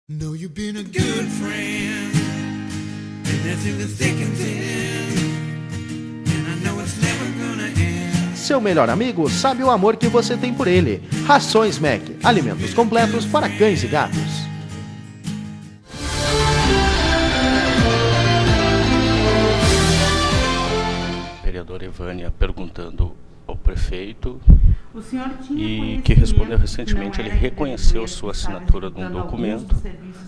Know you've been a good friend, and that's in the thick and thin, and I know it's never gonna end. Seu melhor amigo sabe o amor que você tem por ele. Rações Mac, alimentos completos para cães e gatos. Vereadora Evânia perguntando ao prefeito O senhor tinha e que respondeu recentemente, ele reconheceu sua assinatura de um documento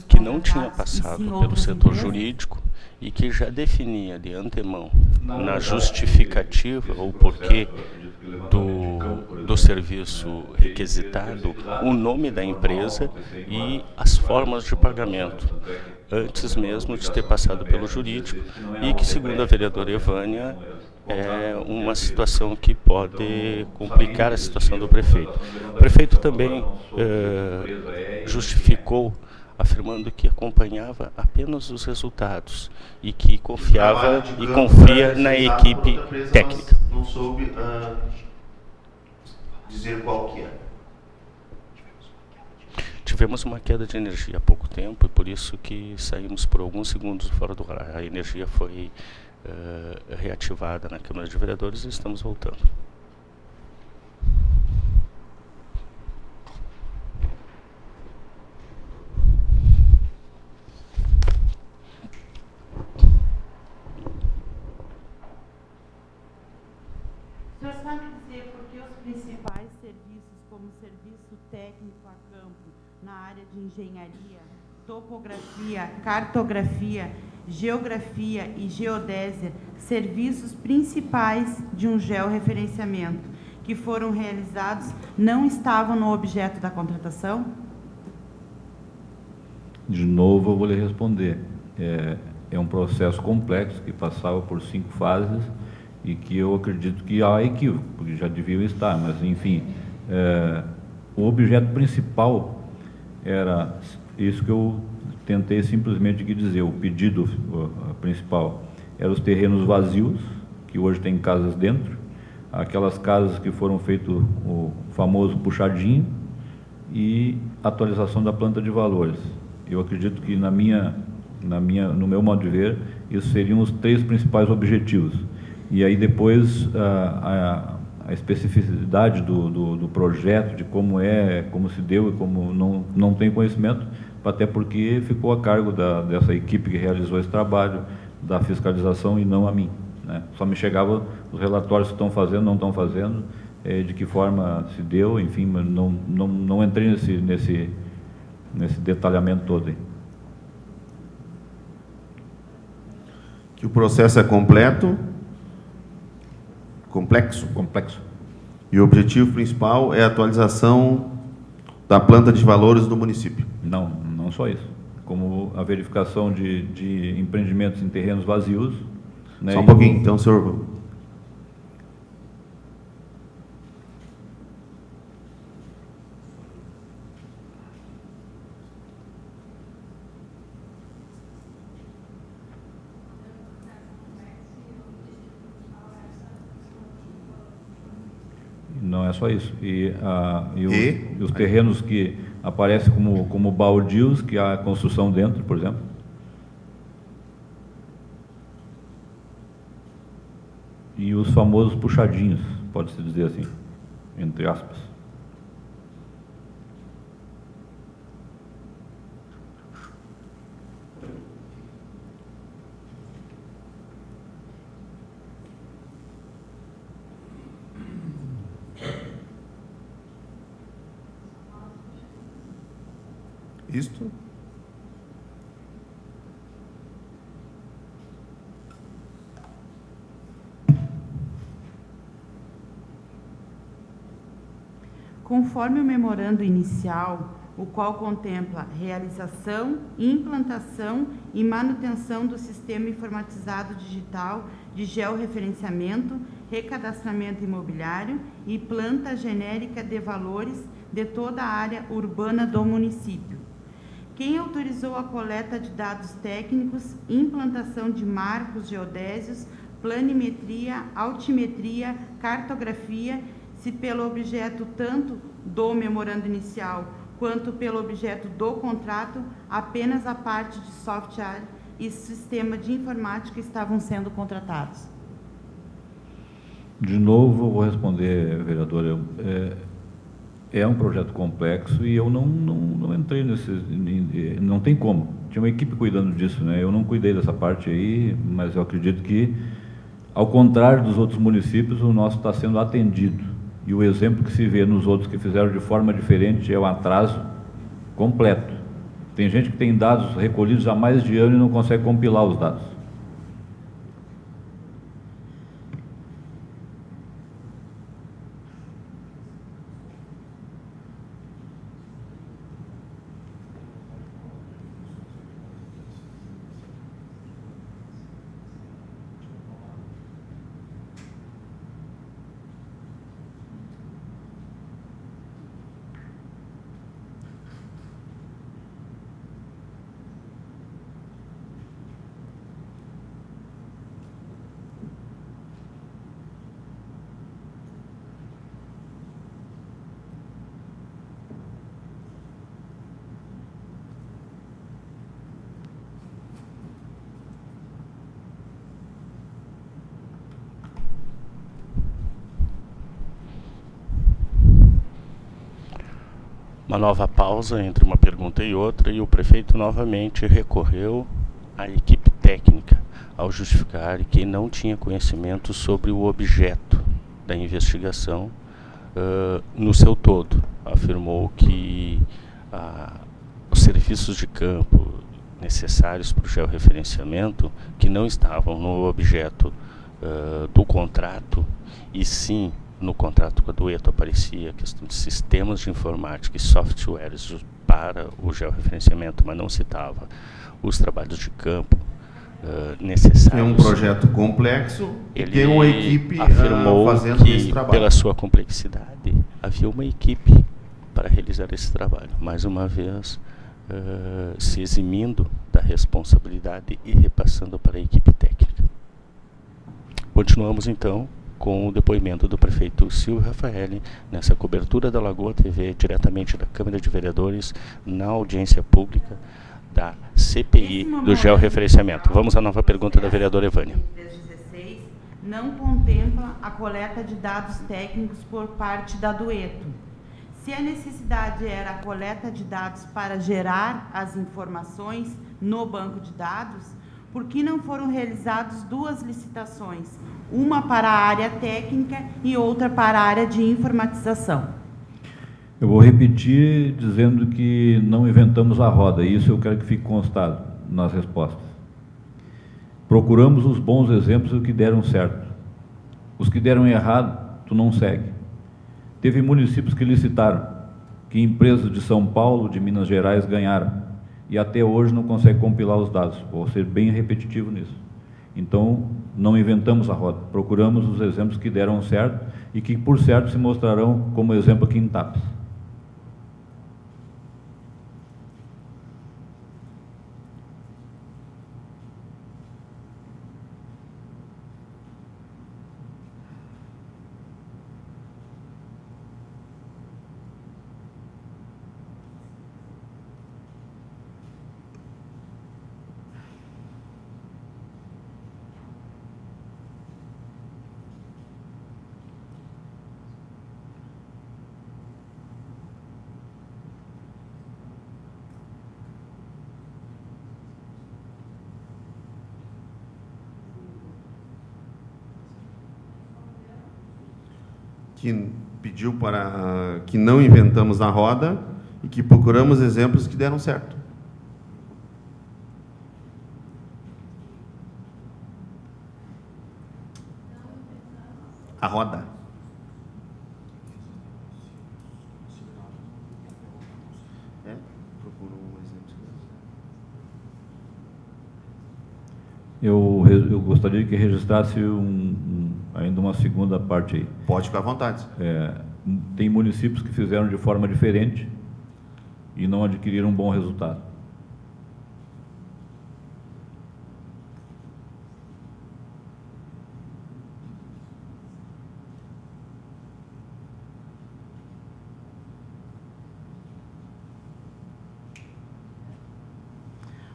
que não tinha passado pelo setor jurídico e que já definia de antemão, na justificativa ou porquê do serviço requisitado, o nome da empresa e as formas de pagamento, antes mesmo de ter passado pelo jurídico, e que, segundo a vereadora Evânia, é uma situação que pode complicar a situação do prefeito. O prefeito também justificou, afirmando que acompanhava apenas os resultados e que confiava e confia na equipe técnica. Não soube dizer qual que é. Tivemos uma queda de energia há pouco tempo e por isso que saímos por alguns segundos fora do ar. A energia foi reativada na Câmara de Vereadores e estamos voltando. O senhor sabe dizer por que os principais serviços, como serviço técnico a campo, na área de engenharia, topografia, cartografia, geografia e geodésia, serviços principais de um georreferenciamento, que foram realizados, não estavam no objeto da contratação? De novo, eu vou lhe responder. É um processo complexo que passava por 5 fases e que eu acredito que há equívoco, porque já deviam estar, mas enfim, o objeto principal era isso que eu tentei simplesmente dizer. O pedido principal era os terrenos vazios, que hoje tem casas dentro, aquelas casas que foram feito o famoso puxadinho, e atualização da planta de valores. Eu acredito que no meu modo de ver, isso seriam os 3 principais objetivos. E aí depois a especificidade do projeto, de como se deu e como não tem conhecimento, até porque ficou a cargo dessa equipe que realizou esse trabalho, da fiscalização, e não a mim, né? Só me chegavam os relatórios que estão fazendo, não estão fazendo, de que forma se deu, enfim, mas não entrei nesse detalhamento todo aí. Que o processo é complexo. Complexo. E o objetivo principal é a atualização da planta de valores do município. Não só isso. Como a verificação de empreendimentos em terrenos vazios. Né? Só um pouquinho, então, senhor. Não é só isso. E os terrenos que aparecem como baldios, que há construção dentro, por exemplo. E os famosos puxadinhos, pode-se dizer assim, entre aspas. Isto? Conforme o memorando inicial, o qual contempla realização, implantação e manutenção do sistema informatizado digital de georreferenciamento, recadastramento imobiliário e planta genérica de valores de toda a área urbana do município. Quem autorizou a coleta de dados técnicos, implantação de marcos geodésios, planimetria, altimetria, cartografia, se pelo objeto tanto do memorando inicial quanto pelo objeto do contrato, apenas a parte de software e sistema de informática estavam sendo contratados. De novo, eu vou responder, vereador. É um projeto complexo e eu não entrei nesse... Não tem como. Tinha uma equipe cuidando disso, né? Eu não cuidei dessa parte aí, mas eu acredito que, ao contrário dos outros municípios, o nosso está sendo atendido. E o exemplo que se vê nos outros que fizeram de forma diferente é o atraso completo. Tem gente que tem dados recolhidos há mais de ano e não consegue compilar os dados. Uma nova pausa entre uma pergunta e outra, e o prefeito novamente recorreu à equipe técnica ao justificar que não tinha conhecimento sobre o objeto da investigação no seu todo. Afirmou que os serviços de campo necessários para o georreferenciamento, que não estavam no objeto do contrato, e sim no contrato com a Dueto aparecia a questão de sistemas de informática e softwares para o georreferenciamento, mas não citava os trabalhos de campo necessários. É um projeto complexo e tem uma equipe afirmou fazendo que, esse trabalho. pela sua complexidade, havia uma equipe para realizar esse trabalho. Mais uma vez, se eximindo da responsabilidade e repassando para a equipe técnica. Continuamos, então, com o depoimento do prefeito Silvio Raffaelli nessa cobertura da Lagoa TV, diretamente da Câmara de Vereadores, na audiência pública da CPI do georreferenciamento. Vamos à nova pergunta da vereadora Evânia. 16 não contempla a coleta de dados técnicos por parte da Dueto. Se a necessidade era a coleta de dados para gerar as informações no banco de dados, por que não foram realizadas duas licitações, uma para a área técnica e outra para a área de informatização? Eu vou repetir dizendo que não inventamos a roda, e isso eu quero que fique constado nas respostas. Procuramos os bons exemplos e os que deram certo. Os que deram errado, tu não segue. Teve municípios que licitaram, que empresas de São Paulo, de Minas Gerais ganharam, e até hoje não consegue compilar os dados. Vou ser bem repetitivo nisso. Então, não inventamos a roda. Procuramos os exemplos que deram certo e que, por certo, se mostrarão como exemplo aqui em Tapes. Que pediu para que não inventamos a roda e que procuramos exemplos que deram certo. A roda. Procurou um exemplo. Eu gostaria que registrasse ainda uma segunda parte aí. Pode ficar à vontade. Tem municípios que fizeram de forma diferente e não adquiriram um bom resultado.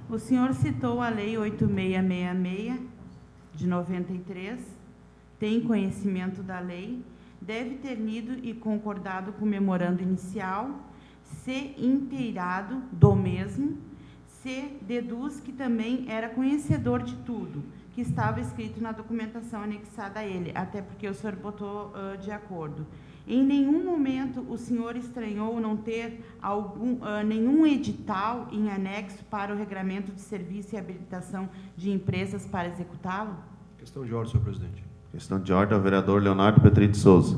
O senhor citou a Lei 8666, de 93, tem conhecimento da lei, deve ter lido e concordado com o memorando inicial, se inteirado do mesmo, se deduz que também era conhecedor de tudo que estava escrito na documentação anexada a ele, até porque o senhor botou de acordo. Em nenhum momento o senhor estranhou não ter nenhum edital em anexo para o regramento de serviço e habilitação de empresas para executá-lo? Questão de ordem, senhor presidente. Questão de ordem ao vereador Leonardo Petri de Souza.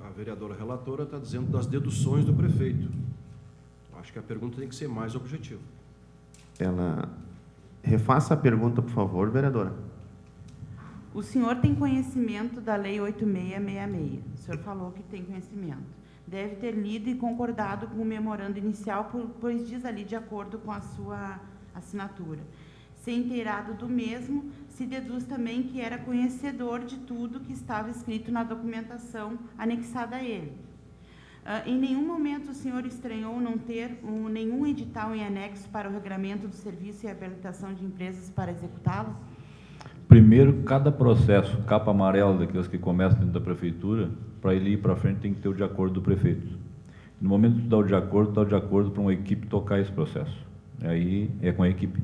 A vereadora relatora está dizendo das deduções do prefeito. Acho que a pergunta tem que ser mais objetiva. Ela... Refaça a pergunta, por favor, vereadora. O senhor tem conhecimento da Lei 8666. O senhor falou que tem conhecimento. Deve ter lido e concordado com o memorando inicial, pois diz ali de acordo com a sua assinatura. Se inteirado do mesmo, se deduz também que era conhecedor de tudo que estava escrito na documentação anexada a ele. Em nenhum momento o senhor estranhou não ter nenhum edital em anexo para o regramento do serviço e habilitação de empresas para executá-lo? Primeiro, cada processo, capa amarela daqueles que começam dentro da prefeitura, para ele ir para frente tem que ter o de acordo do prefeito. No momento de dar o de acordo para uma equipe tocar esse processo. Aí é com a equipe.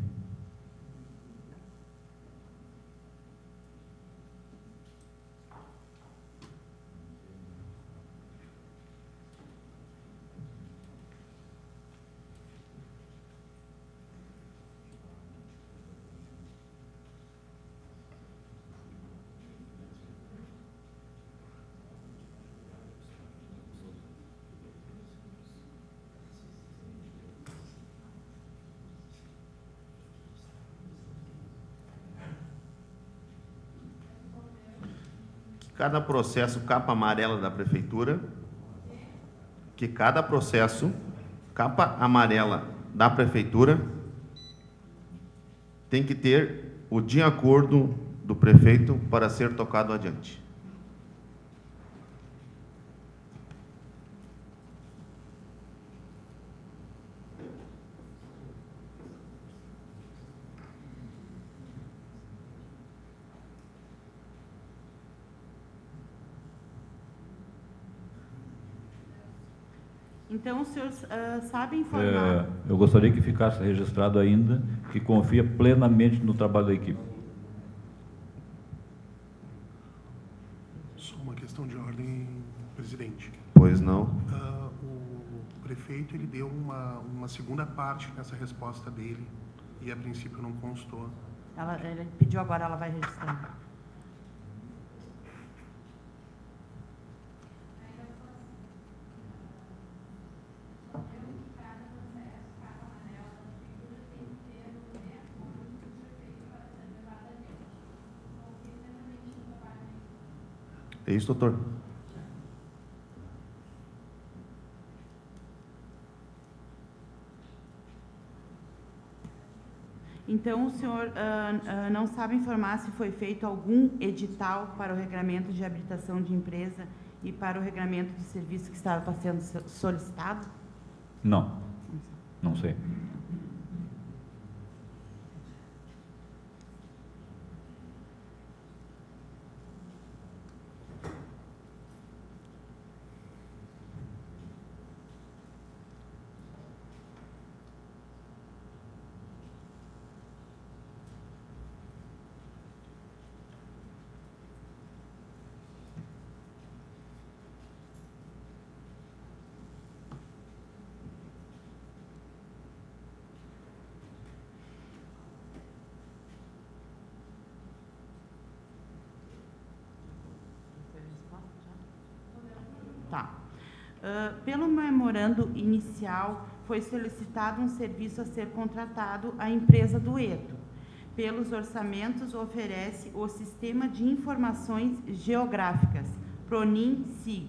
Cada processo capa amarela da prefeitura, que cada processo capa amarela da prefeitura tem que ter o de acordo do prefeito para ser tocado adiante. Então, o senhor sabe informar... Eu gostaria que ficasse registrado ainda que confia plenamente no trabalho da equipe. Só uma questão de ordem, presidente. Pois não. O prefeito ele deu uma segunda parte nessa resposta dele e, a princípio, não constou. Ele pediu agora, ela vai registrar. É isso, doutor? Então, o senhor não sabe informar se foi feito algum edital para o regramento de habilitação de empresa e para o regramento de serviço que estava sendo solicitado? Não, não sei. Tá. Pelo memorando inicial, foi solicitado um serviço a ser contratado à empresa Dueto. Pelos orçamentos, oferece o Sistema de Informações Geográficas, PRONIN-SIG,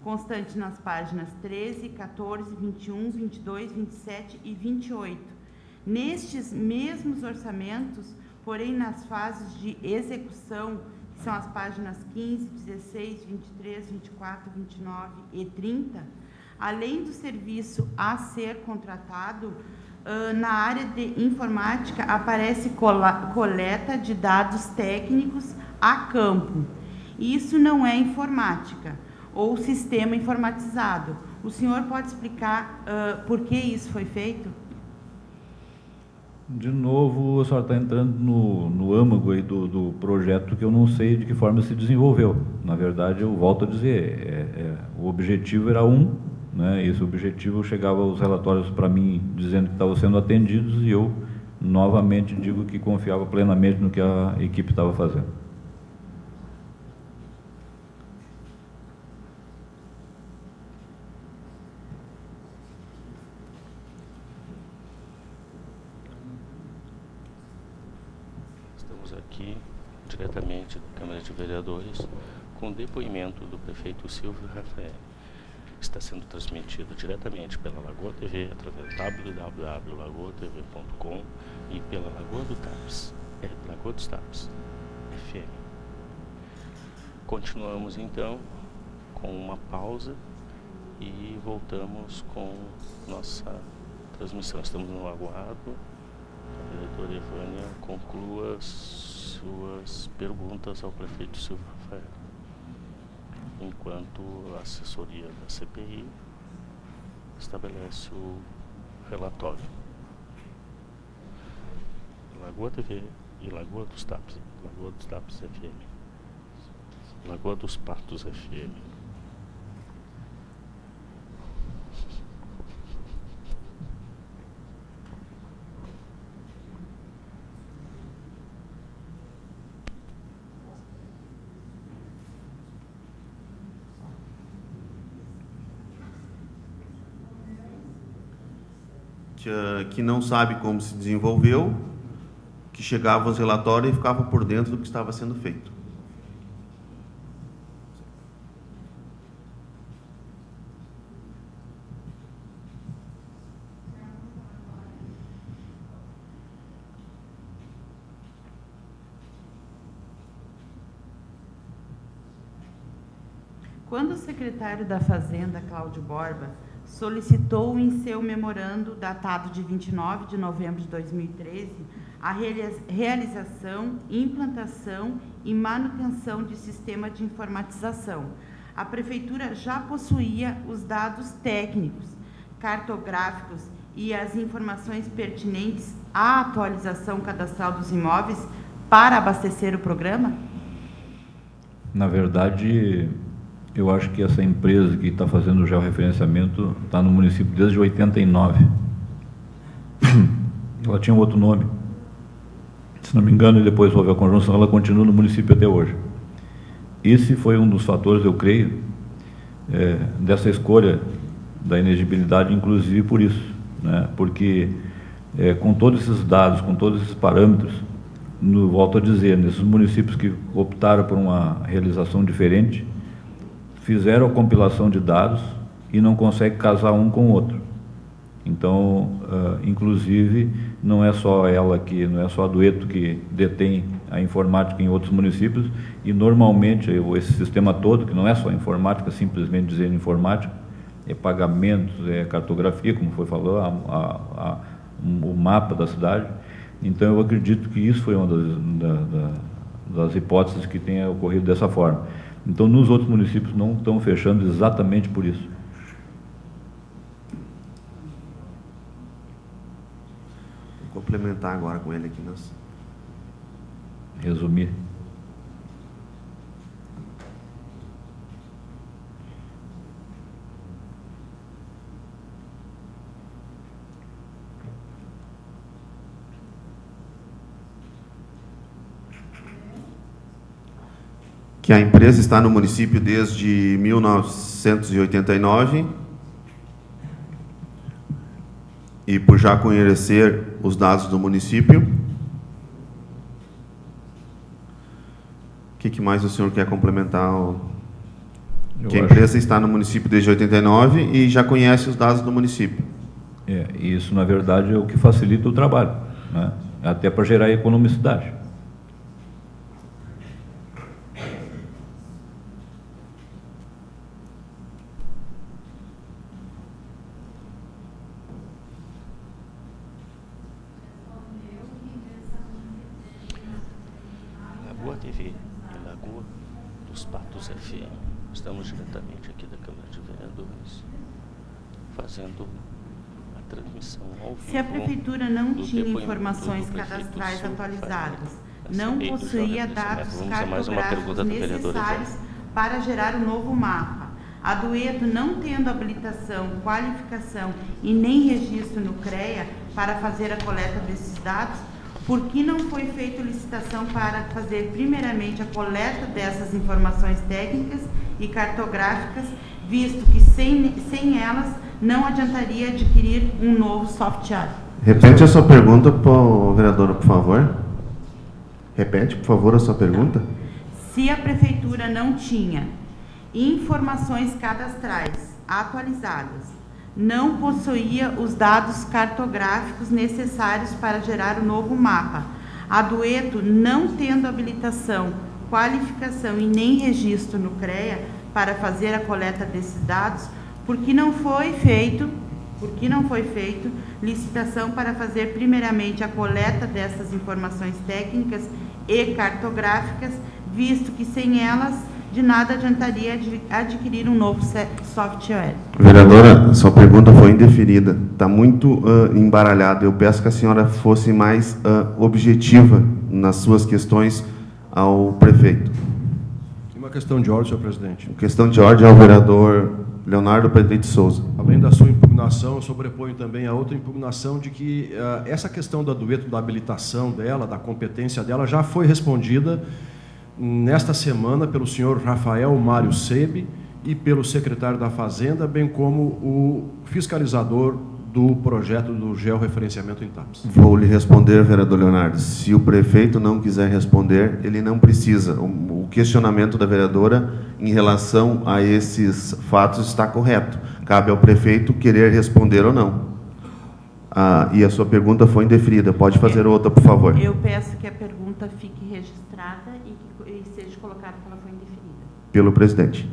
constante nas páginas 13, 14, 21, 22, 27 e 28. Nestes mesmos orçamentos, porém nas fases de execução, que são as páginas 15, 16, 23, 24, 29 e 30, além do serviço a ser contratado, Na área de informática aparece coleta de dados técnicos a campo. Isso não é informática ou sistema informatizado. O senhor pode explicar por que isso foi feito? De novo, a senhora está entrando no âmago aí do projeto, que eu não sei de que forma se desenvolveu. Na verdade, eu volto a dizer, o objetivo era né? Esse objetivo chegava os relatórios para mim dizendo que estavam sendo atendidos, e eu novamente digo que confiava plenamente no que a equipe estava fazendo. Estamos aqui diretamente da Câmara de Vereadores com o depoimento do prefeito Silvio Rafael. Está sendo transmitido diretamente pela Lagoa TV, através do www.lagoatv.com e pela Lagoa dos Taps, FM. Continuamos então com uma pausa e voltamos com nossa transmissão. Estamos no aguardo. A vereadora Evânia conclua suas perguntas ao prefeito Silvio Rafael, enquanto a assessoria da CPI estabelece o relatório. Lagoa TV e Lagoa dos Taps FM, Lagoa dos Patos FM. Que não sabe como se desenvolveu, que chegava aos relatórios e ficava por dentro do que estava sendo feito. Quando o secretário da Fazenda, Cláudio Borba, solicitou em seu memorando, datado de 29 de novembro de 2013, a realização, implantação e manutenção de sistema de informatização, a Prefeitura já possuía os dados técnicos, cartográficos e as informações pertinentes à atualização cadastral dos imóveis para abastecer o programa? Na verdade, eu acho que essa empresa que está fazendo o georreferenciamento está no município desde 89. Ela tinha um outro nome. Se não me engano, e depois houve a conjunção, ela continua no município até hoje. Esse foi um dos fatores, eu creio, dessa escolha da inexigibilidade, inclusive por isso, né? Porque com todos esses dados, com todos esses parâmetros, volto a dizer, nesses municípios que optaram por uma realização diferente, fizeram a compilação de dados e não conseguem casar um com o outro. Então, inclusive, não é só ela que, não é só a Dueto que detém a informática em outros municípios, e normalmente esse sistema todo, que não é só informática, simplesmente dizer informática, é pagamentos, é cartografia, como foi falado, o mapa da cidade. Então, eu acredito que isso foi uma das hipóteses que tenha ocorrido dessa forma. Então, nos outros municípios não estão fechando exatamente por isso. Vou complementar agora com ele aqui. Resumir. Que a empresa está no município desde 1989 e por já conhecer os dados do município. O que mais o senhor quer complementar? Que a empresa está no município desde 89 e já conhece os dados do município. Isso, na verdade, é o que facilita o trabalho, né? Até para gerar economicidade. Lagoa TV e Lagoa dos Patos FM. Estamos diretamente aqui da Câmara de Vereadores, fazendo a transmissão ao vivo. Se a Prefeitura não do tinha depoimento informações do prefeito cadastrais Silvio atualizadas, Faria, não da CPI do possuía jornalismo. dados Vamos a mais uma cartográficos pergunta do vereador necessários Evaldo. para gerar o novo mapa. A Dueto, não tendo habilitação, qualificação e nem registro no CREA para fazer a coleta desses dados, por que não foi feita licitação para fazer primeiramente a coleta dessas informações técnicas e cartográficas, visto que sem elas não adiantaria adquirir um novo software? Repete a sua pergunta, vereadora, por favor. Repete, por favor, a sua pergunta. Se a Prefeitura não tinha informações cadastrais atualizadas, não possuía os dados cartográficos necessários para gerar o novo mapa, a Dueto, não tendo habilitação, qualificação e nem registro no CREA para fazer a coleta desses dados, por que não foi feito licitação para fazer primeiramente a coleta dessas informações técnicas e cartográficas, visto que sem elas de nada adiantaria adquirir um novo software? Vereadora, sua pergunta foi indeferida. Está muito embaralhada. Eu peço que a senhora fosse mais objetiva nas suas questões ao prefeito. E uma questão de ordem, senhor presidente. Questão de ordem ao vereador Leonardo Pedro de Souza. Além da sua impugnação, eu sobreponho também a outra impugnação de que essa questão da Dueto, da habilitação dela, da competência dela, já foi respondida nesta semana pelo senhor Rafael Mário Sebe e pelo secretário da Fazenda, bem como o fiscalizador do projeto do georreferenciamento em TAPS. Vou lhe responder, vereador Leonardo. Se o prefeito não quiser responder, ele não precisa. O questionamento da vereadora em relação a esses fatos está correto. Cabe ao prefeito querer responder ou não. E a sua pergunta foi indeferida. Pode fazer outra, por favor. Eu peço que a pergunta fique registrada e seja colocada que ela foi indeferida. Pelo presidente.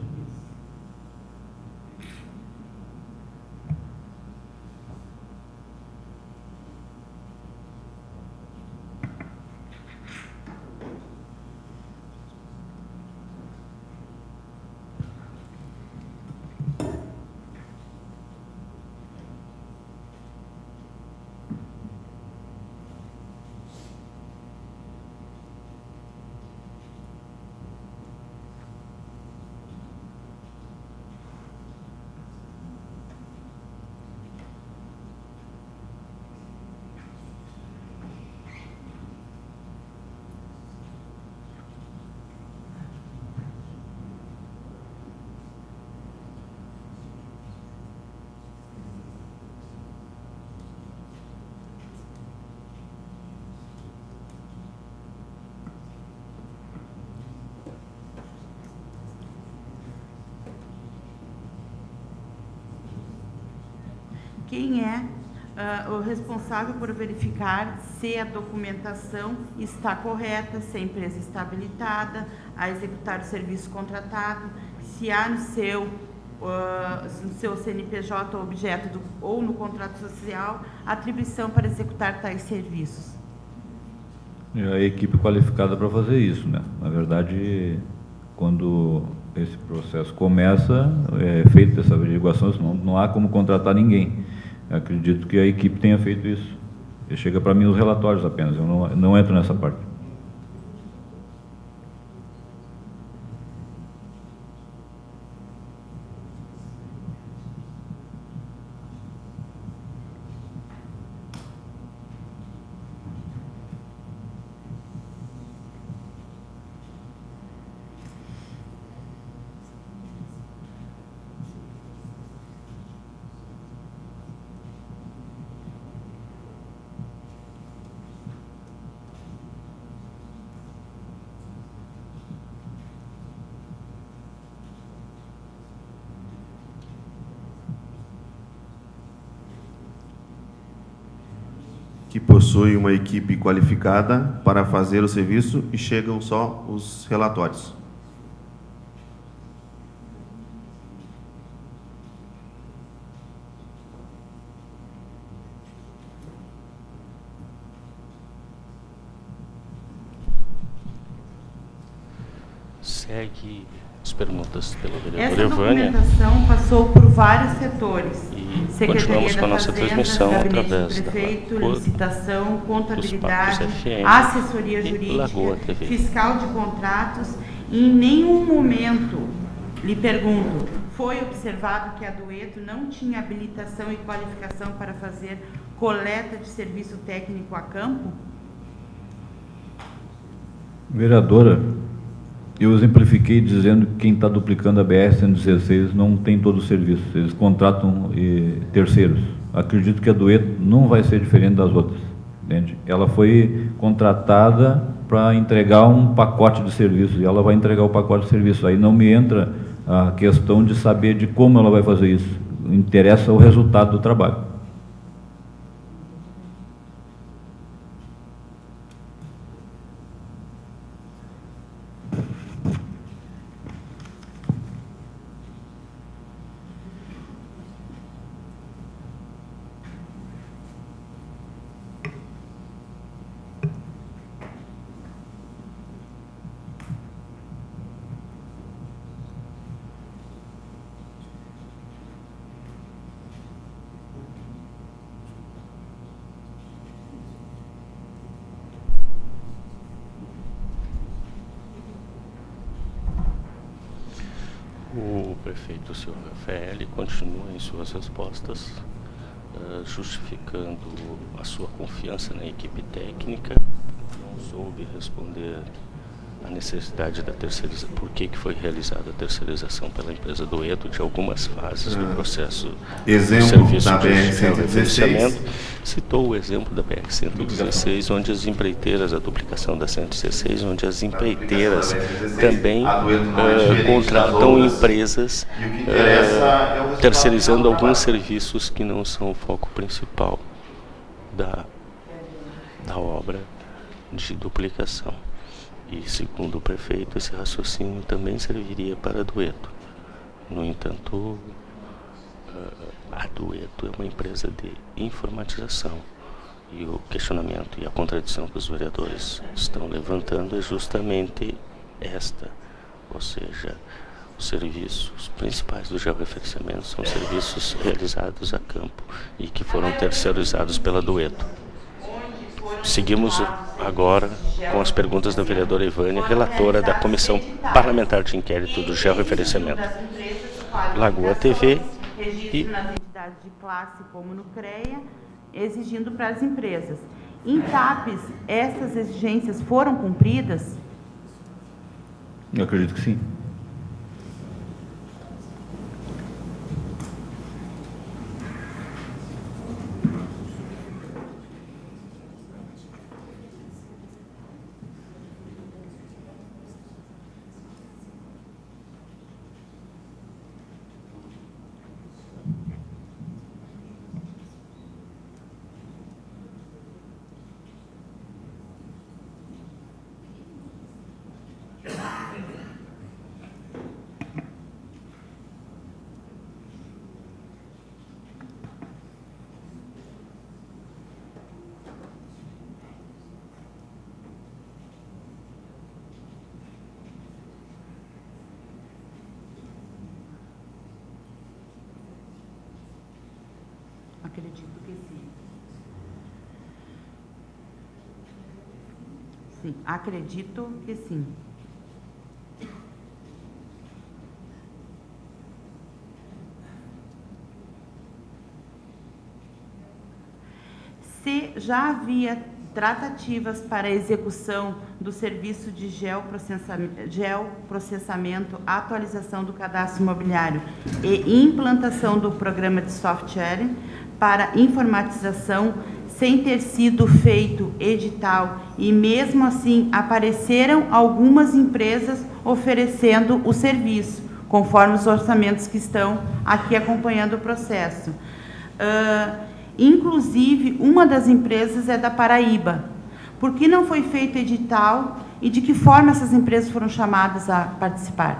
Quem é o responsável por verificar se a documentação está correta, se a empresa está habilitada a executar o serviço contratado, se há no seu CNPJ ou objeto ou no contrato social atribuição para executar tais serviços? É a equipe qualificada para fazer isso, né? Na verdade, quando esse processo começa, é feita essa averiguação, não há como contratar ninguém. Eu acredito que a equipe tenha feito isso. E chega para mim os relatórios apenas, eu não entro nessa parte. Que possui uma equipe qualificada para fazer o serviço e chegam só os relatórios. Segue as perguntas pela Essa vereadora Evânia. documentação passou por vários setores. E Secretaria continuamos com a da nossa Fazenda, transmissão Gabinete através do da Prefeito, Lagoa, licitação, contabilidade, Papos FM assessoria e jurídica, Lagoa TV. fiscal de contratos. E em nenhum momento, lhe pergunto, foi observado que a Dueto não tinha habilitação e qualificação para fazer coleta de serviço técnico a campo? Vereadora, eu exemplifiquei dizendo que quem está duplicando a BR-116 não tem todo o serviço, eles contratam terceiros. Acredito que a Dueto não vai ser diferente das outras, entende? Ela foi contratada para entregar um pacote de serviços e ela vai entregar o pacote de serviços. Aí não me entra a questão de saber de como ela vai fazer isso. Interessa o resultado do trabalho. O prefeito, senhor Rafael, continua em suas respostas, justificando a sua confiança na equipe técnica. Não soube responder a necessidade da terceirização, por que foi realizada a terceirização pela empresa Dueto de algumas fases do processo do serviço da de BR-116. Citou o exemplo da BR-116, onde as empreiteiras, a duplicação da 116, onde as empreiteiras também contratam empresas terceirizando alguns serviços que não são o foco principal da obra de duplicação. E, segundo o prefeito, esse raciocínio também serviria para a Dueto. No entanto, a Dueto é uma empresa de informatização. E o questionamento e a contradição que os vereadores estão levantando é justamente esta. Ou seja, os serviços principais do georreferenciamento são serviços realizados a campo e que foram terceirizados pela Dueto. Seguimos agora com as perguntas da vereadora Evânia, relatora da Comissão Parlamentar de Inquérito do Georreferenciamento. Lagoa TV e nas entidades de classe, como no CREA, exigindo para as empresas. Em TAPES, essas exigências foram cumpridas? Eu acredito que sim. Acredito que sim. Sim, acredito que sim. Se já havia tratativas para a execução do serviço de geoprocessamento, atualização do cadastro imobiliário e implantação do programa de software para informatização, sem ter sido feito edital, e mesmo assim apareceram algumas empresas oferecendo o serviço, conforme os orçamentos que estão aqui acompanhando o processo. Inclusive, uma das empresas é da Paraíba. Por que não foi feito edital e de que forma essas empresas foram chamadas a participar?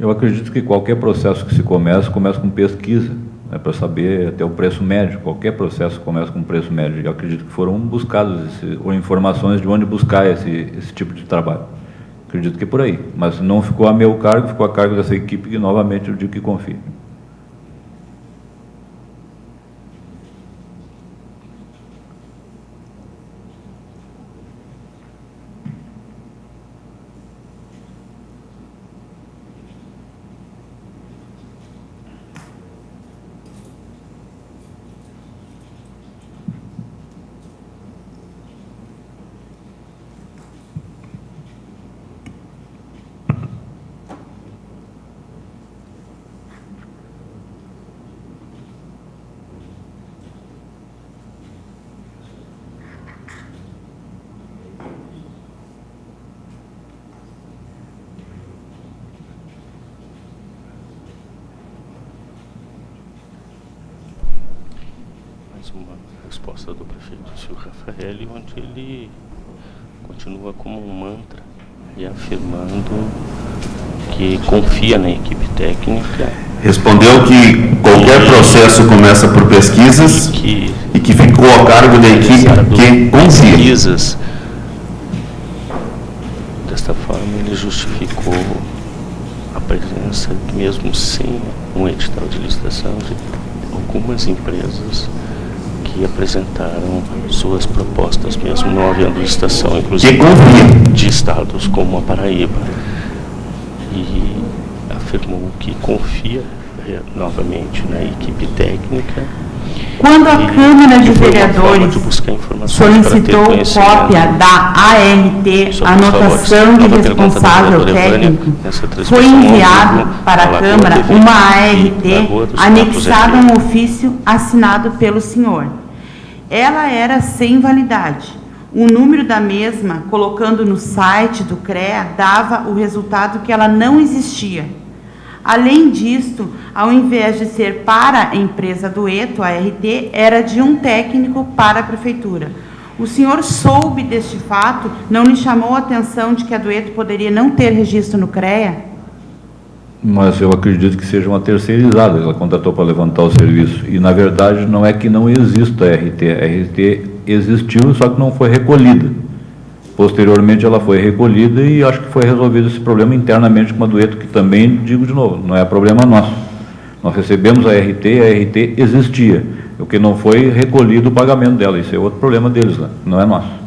Eu acredito que qualquer processo que se começa com pesquisa, né, para saber até o preço médio. Qualquer processo começa com preço médio. Eu acredito que foram buscadas informações de onde buscar esse tipo de trabalho. Acredito que é por aí. Mas não ficou a meu cargo, ficou a cargo dessa equipe que, novamente, eu digo que confio. Uma resposta do prefeito Silvio Rafael, onde ele continua como um mantra e afirmando que confia na equipe técnica. Respondeu que qualquer processo começa por pesquisas e que ficou a cargo da equipe que confia. Pesquisas. Desta forma, ele justificou a presença, mesmo sem um edital de licitação, de algumas empresas que apresentaram suas propostas, mesmo não havendo licitação, inclusive de estados como a Paraíba. E afirmou que confia novamente na equipe técnica. Quando a Câmara de Vereadores solicitou cópia da ART, anotação de responsável técnico, foi enviado para a Câmara uma ART anexada a um ofício assinado pelo senhor. Ela era sem validade. O número da mesma, colocando no site do CREA, dava o resultado que ela não existia. Além disto, ao invés de ser para a empresa Dueto, a ART, era de um técnico para a prefeitura. O senhor soube deste fato? Não lhe chamou a atenção de que a Dueto poderia não ter registro no CREA? Mas eu acredito que seja uma terceirizada, ela contratou para levantar o serviço. E, na verdade, não é que não exista a RT. A RT existiu, só que não foi recolhida. Posteriormente, ela foi recolhida e acho que foi resolvido esse problema internamente com a Dueto, que também, digo de novo, não é problema nosso. Nós recebemos a RT existia. O que não foi recolhido o pagamento dela. Isso é outro problema deles, né? Não é nosso.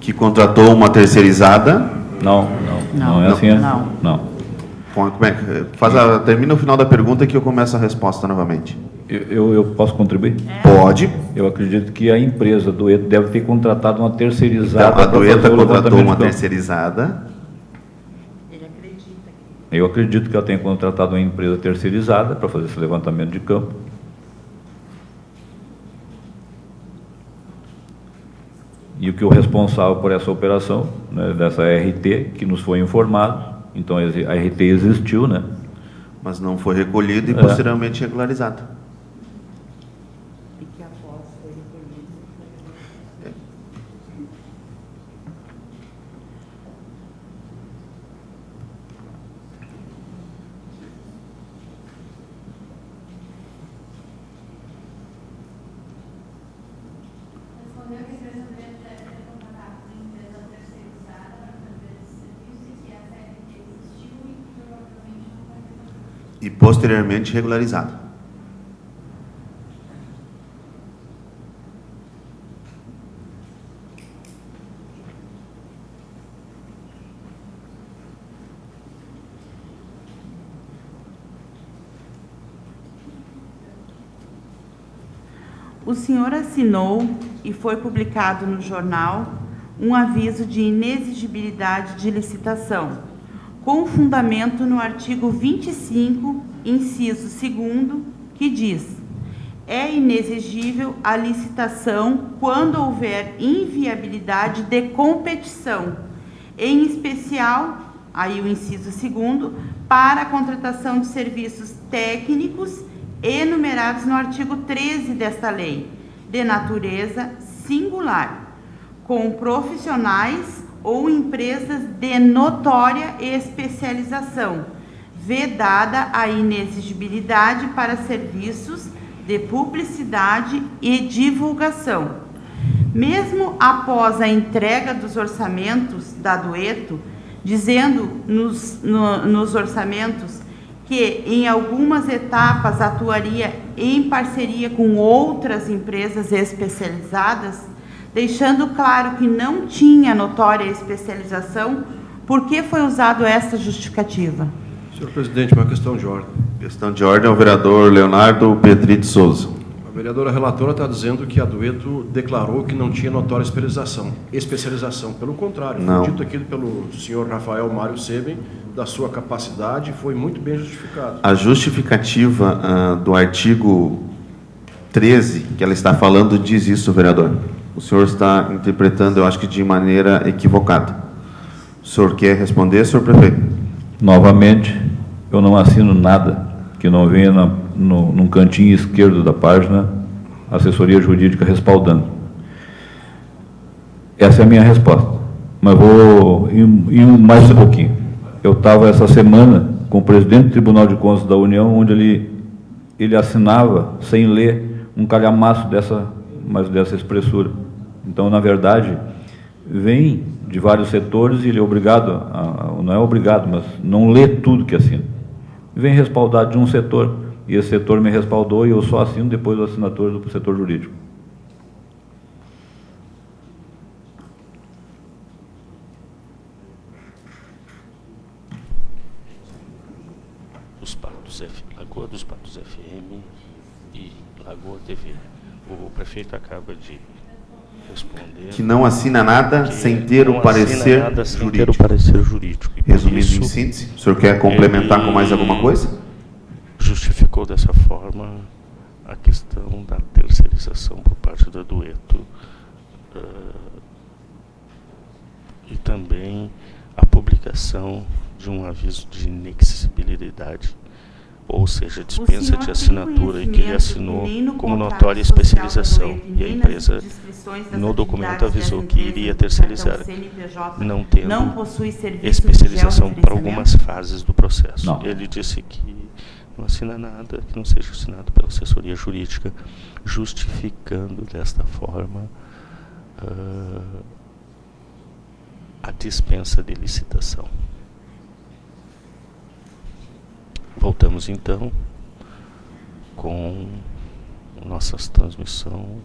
Que contratou uma terceirizada. Não é assim. Não. Como é que termina o final da pergunta que eu começo a resposta novamente. Eu posso contribuir? Pode. Eu acredito que a empresa Dueto deve ter contratado uma terceirizada. Então, a Dueto contratou uma terceirizada. Ele acredita. Eu acredito que ela tenha contratado uma empresa terceirizada para fazer esse levantamento de campo. E o que o responsável por essa operação, né, dessa RT, que nos foi informado, então a RT existiu, né? Mas não foi recolhido e posteriormente regularizado. E que após foi recolhido. Respondeu que esse orçamento deve ser contratado. e posteriormente regularizado. O senhor assinou e foi publicado no jornal um aviso de inexigibilidade de licitação, com fundamento no artigo 25, inciso 2º, que diz: é inexigível a licitação quando houver inviabilidade de competição, em especial, aí o inciso 2º, para a contratação de serviços técnicos enumerados no artigo 13 desta lei, de natureza singular, com profissionais ou empresas de notória especialização, vedada a inexigibilidade para serviços de publicidade e divulgação. Mesmo após a entrega dos orçamentos da Dueto, dizendo nos orçamentos que em algumas etapas atuaria em parceria com outras empresas especializadas, deixando claro que não tinha notória especialização, por que foi usado esta justificativa? Senhor presidente, uma questão de ordem. Questão de ordem ao vereador Leonardo Petri de Souza. A vereadora relatora está dizendo que a Dueto declarou que não tinha notória especialização. Pelo contrário, não. Foi dito aqui pelo senhor Rafael Mário Seben, da sua capacidade, foi muito bem justificado. A justificativa do artigo 13, que ela está falando, diz isso, vereador. O senhor está interpretando, eu acho que de maneira equivocada. O senhor quer responder, senhor prefeito? Novamente, eu não assino nada que não venha num cantinho esquerdo da página, assessoria jurídica respaldando. Essa é a minha resposta. Mas vou ir mais um pouquinho. Eu estava essa semana com o presidente do Tribunal de Contas da União, onde ele assinava, sem ler, um calhamaço dessa expressura. Então, na verdade, vem de vários setores e ele é obrigado, não é obrigado, mas não lê tudo que assina. Vem respaldado de um setor, e esse setor me respaldou e eu só assino depois da assinatura do setor jurídico. Lagoa dos Patos FM e Lagoa TV. O prefeito acaba de responder que não assina nada sem ter o parecer jurídico. Resumindo em síntese, o senhor quer complementar com mais alguma coisa? Justificou dessa forma a questão da terceirização por parte da Dueto e também a publicação de um aviso de inexigibilidade, ou seja, dispensa de assinatura, e que ele assinou como notória especialização, e a empresa no documento avisou que iria terceirizar, não tendo especialização para algumas fases do processo. Não. Ele disse que não assina nada que não seja assinado pela assessoria jurídica, justificando desta forma a dispensa de licitação. Voltamos então com nossa transmissão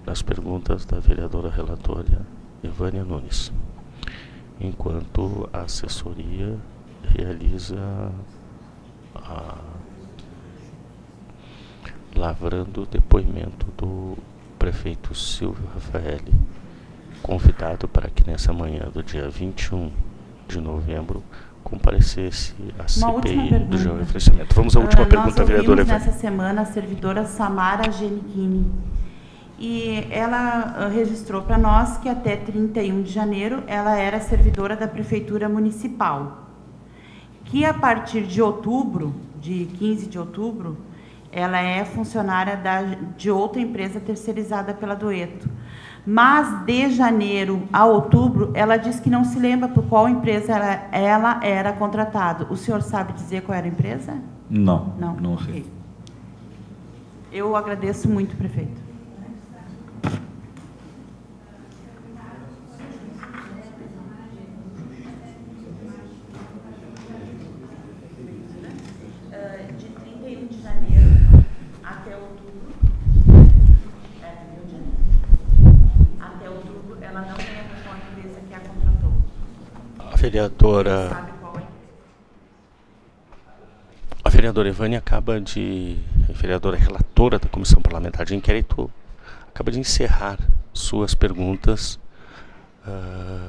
das perguntas da vereadora relatora Evânia Nunes, enquanto a assessoria realiza lavrando o depoimento do prefeito Silvio Rafaeli, convidado para que nessa manhã do dia 21 de novembro comparecesse à CPI do georreferenciamento. Vamos à última pergunta, vereadora Evânia. Nessa semana a servidora Samara Genichini, e ela registrou para nós que até 31 de janeiro ela era servidora da Prefeitura Municipal, que a partir de outubro, de 15 de outubro, ela é funcionária de outra empresa terceirizada pela Dueto. Mas de janeiro a outubro, ela diz que não se lembra por qual empresa ela era contratada. O senhor sabe dizer qual era a empresa? Não sei. Okay. Eu agradeço muito, prefeito. A vereadora Evânia a vereadora relatora da Comissão Parlamentar de Inquérito, acaba de encerrar suas perguntas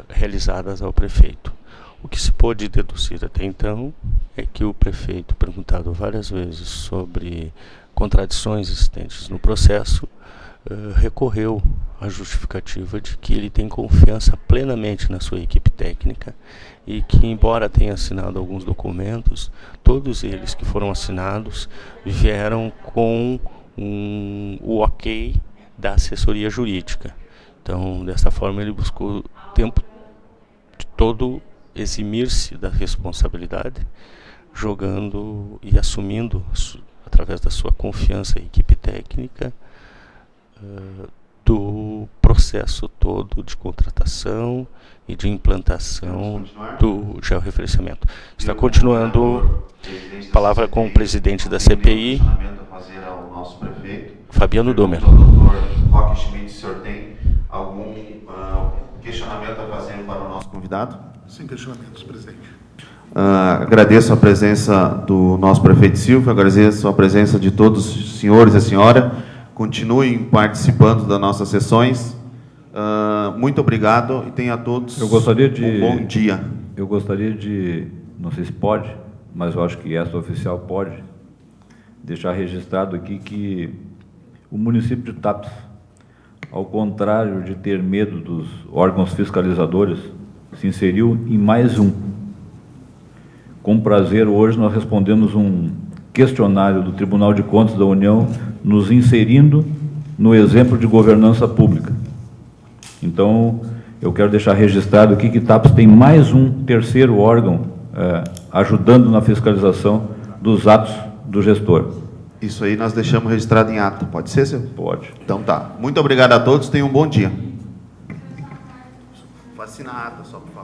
realizadas ao prefeito. O que se pôde deduzir até então é que o prefeito, perguntado várias vezes sobre contradições existentes no processo, recorreu à justificativa de que ele tem confiança plenamente na sua equipe técnica e que, embora tenha assinado alguns documentos, todos eles que foram assinados vieram com o ok da assessoria jurídica. Então, dessa forma, ele buscou o tempo todo eximir-se da responsabilidade, jogando e assumindo, através da sua confiança em equipe técnica, do processo todo de contratação e de implantação do georreferenciamento. Está continuando a palavra com o presidente da CPI, Fabiano Domer. Doutor Roque Schmidt, o senhor tem algum questionamento a fazer para o nosso convidado? Sem questionamentos, presidente. Agradeço a presença do nosso prefeito Silvio, agradeço a presença de todos os senhores e a senhora. Continuem participando das nossas sessões. Muito obrigado e tenha a todos um bom dia. Eu gostaria de, não sei se pode, mas eu acho que esta oficial pode, deixar registrado aqui que o município de Tapes, ao contrário de ter medo dos órgãos fiscalizadores, se inseriu em mais um. Com prazer, hoje nós respondemos um questionário do Tribunal de Contas da União, nos inserindo no exemplo de governança pública. Então, eu quero deixar registrado aqui que Tapes tem mais um terceiro órgão ajudando na fiscalização dos atos do gestor. Isso aí nós deixamos registrado em ata. Pode ser, senhor? Pode. Então tá. Muito obrigado a todos. Tenham um bom dia. Vou assinar a ata só, por favor.